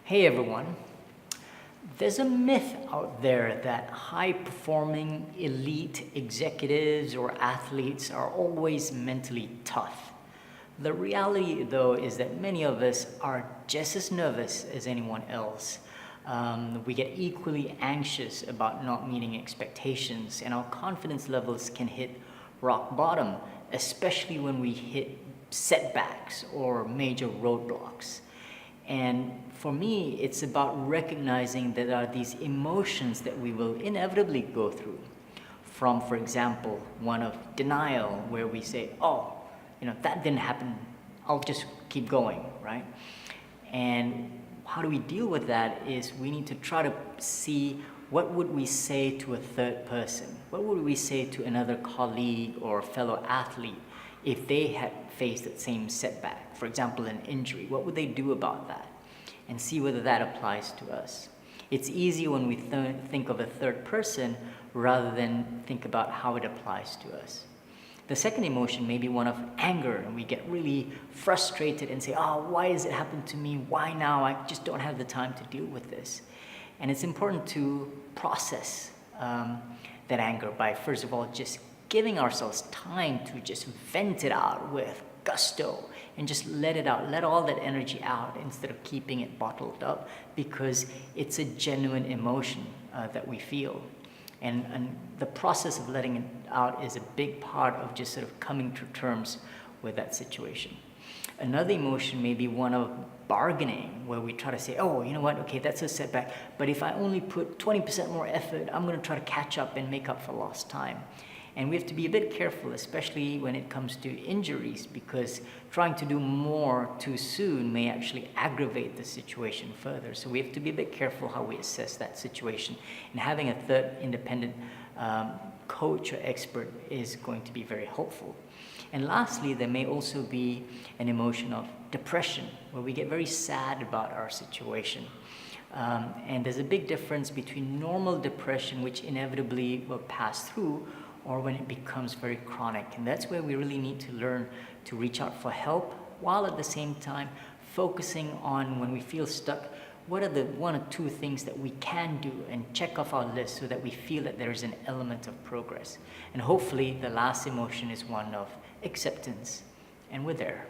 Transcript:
Hey everyone, there's a myth out there that high-performing elite executives or athletes are always mentally tough. The reality though is that many of us are just as nervous as anyone else. We get equally anxious about not meeting expectations, and our confidence levels can hit rock bottom, especially when we hit setbacks or major roadblocks. And for me, it's about recognizing that there are these emotions that we will inevitably go through. From, for example, one of denial, where we say, oh, that didn't happen, I'll just keep going, right? And how do we deal with that is we need to try to see what would we say to a third person? What would we say to another colleague or fellow athlete if they had faced that same setback? For example, an injury, what would they do about that? And see whether that applies to us. It's easy when we think of a third person rather than think about how it applies to us. The second emotion may be one of anger, and we get really frustrated and say, oh, why has it happened to me? Why now? I just don't have the time to deal with this. And it's important to process that anger by, first of all, just giving ourselves time to just vent it out with gusto and just let it out, let all that energy out instead of keeping it bottled up, because it's a genuine emotion that we feel. And the process of letting it out is a big part of just sort of coming to terms with that situation. Another emotion may be one of bargaining, where we try to say, oh, you know what, okay, that's a setback, but if I only put 20% more effort, I'm going to try to catch up and make up for lost time. And we have to be a bit careful, especially when it comes to injuries, because trying to do more too soon may actually aggravate the situation further. So we have to be a bit careful how we assess that situation. And having a third independent coach or expert is going to be very helpful. And lastly, there may also be an emotion of depression, where we get very sad about our situation. And there's a big difference between normal depression, which inevitably will pass through, or when it becomes very chronic. And that's where we really need to learn to reach out for help, while at the same time focusing on, when we feel stuck, what are the one or two things that we can do, and check off our list so that we feel that there is an element of progress. And hopefully the last emotion is one of acceptance, and we're there.